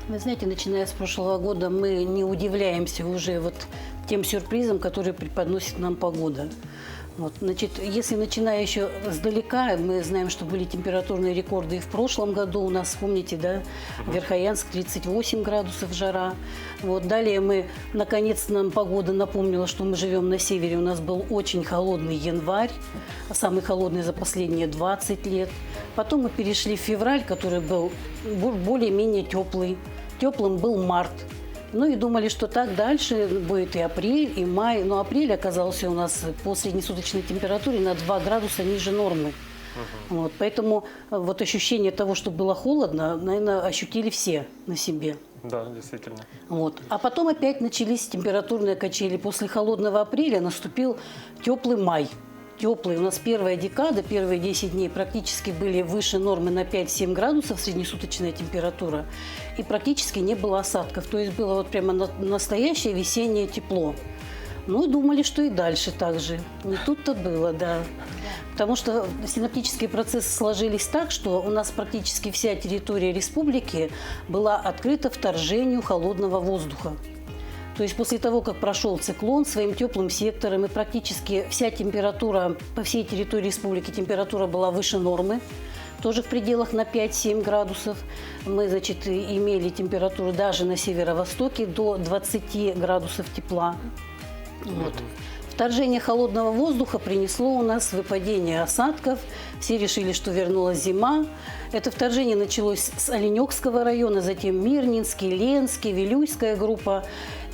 Вы знаете, начиная с прошлого года мы не удивляемся уже тем сюрпризам, которые преподносит нам погода. Если начиная еще сдалека, мы знаем, что были температурные рекорды и в прошлом году. У нас, вспомните, да, Верхоянск 38 градусов жара. Далее наконец нам погода напомнила, что мы живем на севере. У нас был очень холодный январь, самый холодный за последние 20 лет. Потом мы перешли в февраль, который был более-менее теплый. Теплым был март. И думали, что так дальше будет и апрель, и май. Но апрель оказался у нас по среднесуточной температуре на 2 градуса ниже нормы. Поэтому ощущение того, что было холодно, наверное, ощутили все на себе. Да, действительно. А потом опять начались температурные качели. После холодного апреля наступил теплый май. Теплый. У нас первая декада, первые 10 дней практически были выше нормы на 5-7 градусов среднесуточная температура. И практически не было осадков. То есть было прямо настоящее весеннее тепло. Думали, что и дальше так же. Не тут-то было, да. Потому что синоптические процессы сложились так, что у нас практически вся территория республики была открыта вторжению холодного воздуха. То есть после того, как прошел циклон своим теплым сектором, и практически вся температура по всей территории республики, температура была выше нормы, тоже в пределах на 5-7 градусов. Мы, имели температуру даже на северо-востоке до 20 градусов тепла. Вторжение холодного воздуха принесло у нас выпадение осадков. Все решили, что вернулась зима. Это вторжение началось с Оленёкского района, затем Мирнинский, Ленский, Вилюйская группа.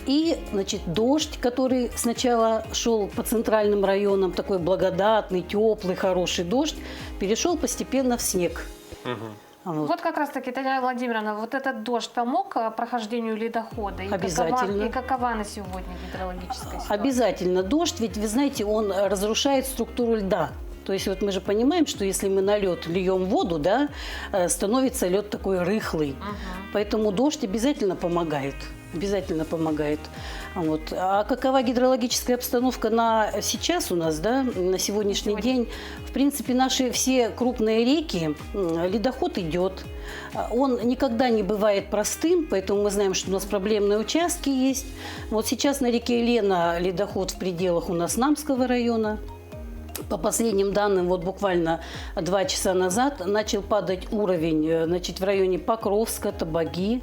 И, дождь, который сначала шел по центральным районам, такой благодатный, теплый, хороший дождь, перешел постепенно в снег. Как раз-таки, Татьяна Владимировна, этот дождь помог прохождению ледохода? Обязательно. И какова на сегодня гидрологическая ситуация? Обязательно. Дождь, ведь, вы знаете, он разрушает структуру льда. То есть мы же понимаем, что если мы на лед льем воду, да, становится лед такой рыхлый. Поэтому дождь обязательно помогает. Обязательно помогает. А какова гидрологическая обстановка сейчас у нас, да, на сегодняшний день? В принципе, наши все крупные реки, ледоход идет. Он никогда не бывает простым, поэтому мы знаем, что у нас проблемные участки есть. Сейчас на реке Лена ледоход в пределах у нас Намского района. По последним данным, буквально 2 часа назад начал падать уровень в районе Покровска, Табаги.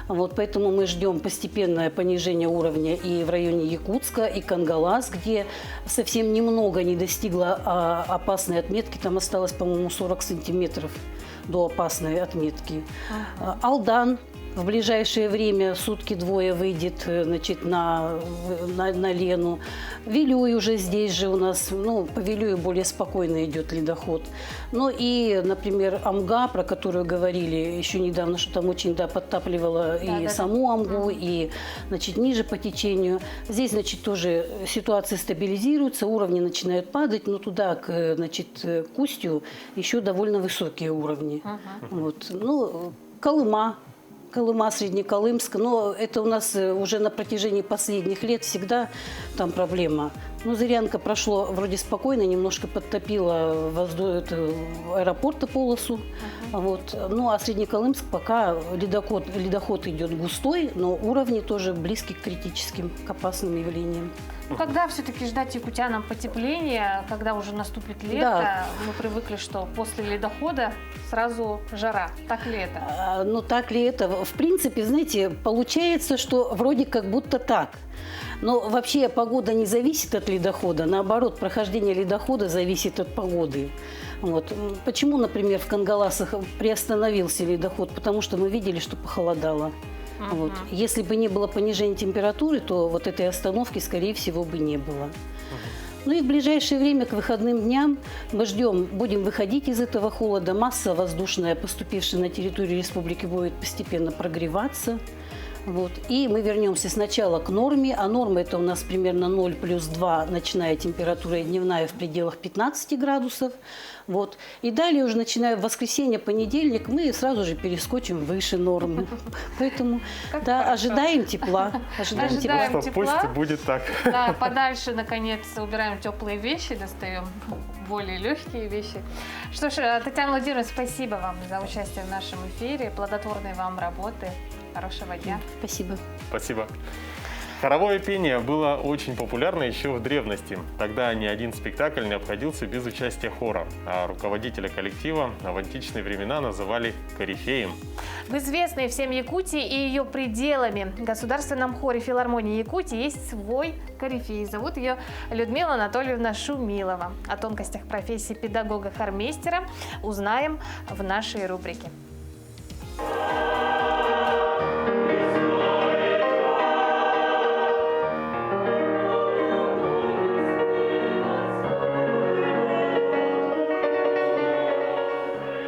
Поэтому мы ждем постепенное понижение уровня и в районе Якутска, и Кангалас, где совсем немного не достигла опасной отметки. Там осталось, по-моему, 40 сантиметров до опасной отметки. Алдан В ближайшее время сутки-двое выйдет, значит, на Лену. Вилюй уже здесь же у нас, ну, по Вилюю более спокойно идет ледоход. Ну и, например, Амга, про которую говорили еще недавно, что там очень, да, подтапливала и саму Амгу, и, значит, ниже по течению. Здесь, значит, тоже ситуация стабилизируется, уровни начинают падать, но туда, значит, к устью еще довольно высокие уровни. Вот. Ну, Колыма, Среднеколымск, но это у нас уже на протяжении последних лет всегда там проблема. Ну, Зырянка прошло вроде спокойно, немножко подтопило аэропорта полосу. Вот. Ну, а Среднеколымск пока ледоход идет густой, но уровни тоже близки к критическим, к опасным явлениям. Ну, когда все-таки ждать якутянам потепления, когда уже наступит лето? Да. Мы привыкли, что после ледохода сразу жара. Так ли это? Ну, так ли это? В принципе, знаете, получается, что вроде как будто так. Но вообще погода не зависит от ледохода. Наоборот, прохождение ледохода зависит от погоды. Вот. Почему, например, в Кангаласах приостановился ледоход? Потому что мы видели, что похолодало. Вот. Если бы не было понижения температуры, то вот этой остановки, скорее всего, бы не было. Ну и в ближайшее время, к выходным дням, мы будем выходить из этого холода. Масса воздушная, поступившая на территорию республики, будет постепенно прогреваться. Вот. И мы вернемся сначала к норме, а норма это у нас примерно 0 плюс 2, ночная температура и дневная в пределах 15 градусов. Вот. И далее уже начиная в воскресенье, понедельник, мы сразу же перескочим выше нормы. Поэтому да, ожидаем тепла. Ожидаем тепла. Пусть будет так. Да, подальше, наконец, убираем теплые вещи, достаем более легкие вещи. Что ж, Татьяна Владимировна, спасибо вам за участие в нашем эфире. Плодотворной вам работы. Хорошего дня. Спасибо. Спасибо. Хоровое пение было очень популярно еще в древности. Тогда ни один спектакль не обходился без участия хора, а руководителя коллектива в античные времена называли корифеем. В известной всем Якутии и ее пределами Государственном хоре филармонии Якутии есть свой корифей. Зовут ее Людмила Анатольевна Шумилова. О тонкостях профессии педагога-хормейстера узнаем в нашей рубрике.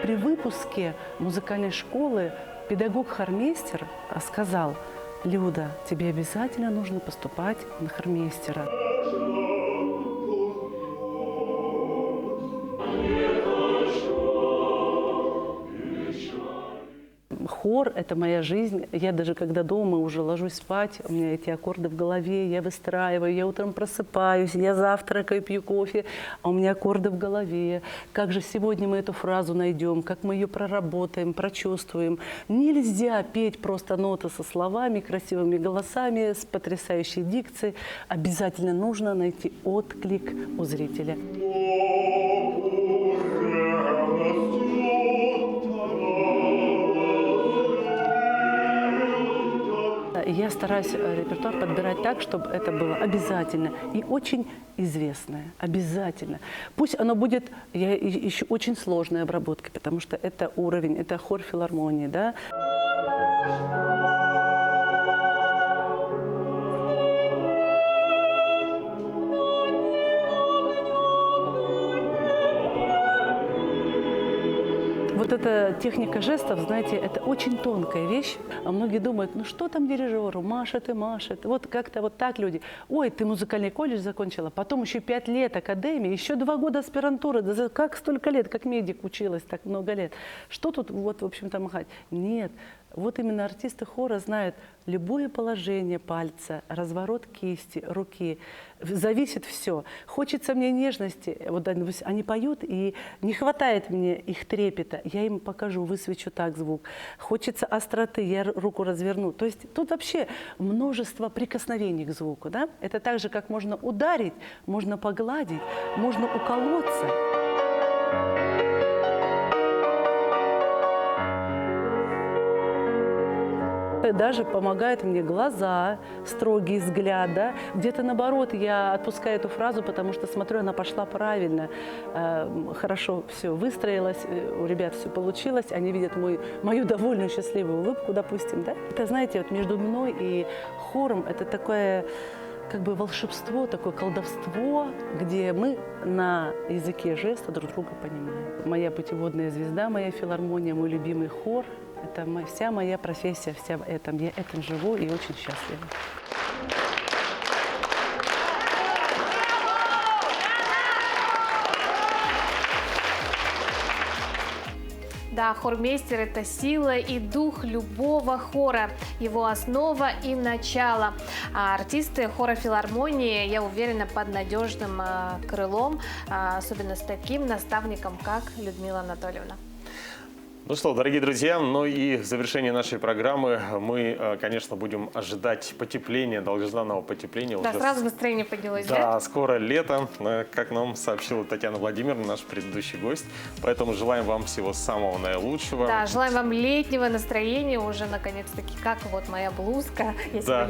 При выпуске музыкальной школы педагог-хормейстер сказал: «Люда, тебе обязательно нужно поступать на хормейстера». Хор – это моя жизнь. Я даже когда дома уже ложусь спать, у меня эти аккорды в голове, я выстраиваю, я утром просыпаюсь, я завтракаю, пью кофе, а у меня аккорды в голове. Как же сегодня мы эту фразу найдем, как мы ее проработаем, прочувствуем. Нельзя петь просто ноты со словами, красивыми голосами, с потрясающей дикцией. Обязательно нужно найти отклик у зрителя. Я стараюсь репертуар подбирать так, чтобы это было обязательно и очень известное. Обязательно. Пусть оно будет еще очень сложной обработкой, потому что это уровень, это хор филармонии, да. Вот эта техника жестов, знаете, это очень тонкая вещь. А многие думают, ну что там дирижеру, машет и машет. Вот как-то вот так люди. Ой, ты музыкальный колледж закончила, потом еще 5 лет академии, еще 2 года аспирантуры. Да как столько лет, как медик училась так много лет. Что тут вот, в общем-то, махать? Нет. Вот именно артисты хора знают любое положение пальца, разворот кисти, руки. Зависит все. Хочется мне нежности. Вот они поют, и не хватает мне их трепета. Я им покажу, высвечу так звук. Хочется остроты, я руку разверну. То есть тут вообще множество прикосновений к звуку. Да? Это так же, как можно ударить, можно погладить, можно уколоться. Даже помогают мне глаза, строгий взгляд. Да? Где-то наоборот, я отпускаю эту фразу, потому что смотрю, она пошла правильно. Хорошо все выстроилось, у ребят все получилось. Они видят мою довольную, счастливую улыбку, допустим. Да? Это, знаете, вот между мной и хором это такое как бы волшебство, такое колдовство, где мы на языке жеста друг друга понимаем. Моя путеводная звезда, моя филармония, мой любимый хор – это вся моя профессия, вся в этом. Я этим живу и очень счастлива. Да, хормейстер – это сила и дух любого хора, его основа и начало. А артисты хора филармонии, я уверена, под надежным крылом, особенно с таким наставником, как Людмила Анатольевна. Ну что, дорогие друзья, ну и в завершении нашей программы мы, конечно, будем ожидать потепления, долгожданного потепления. Да, уже сразу настроение поднялось, да? Да, скоро лето, как нам сообщила Татьяна Владимировна, наш предыдущий гость. Поэтому желаем вам всего самого наилучшего. Да, желаем вам летнего настроения уже, наконец-таки, как вот моя блузка. Да.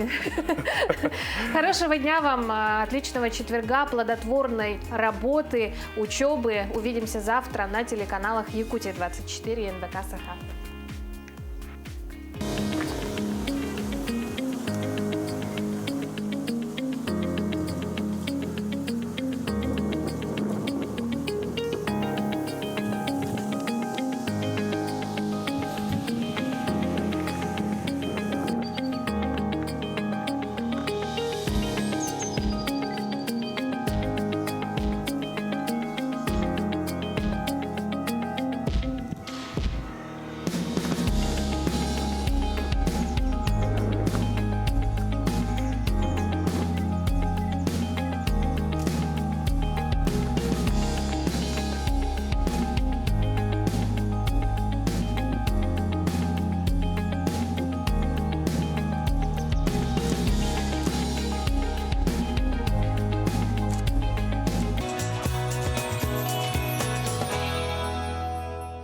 Хорошего дня вам, отличного четверга, плодотворной работы, учебы. Увидимся завтра на телеканалах Якутия-24 и НБК Саха.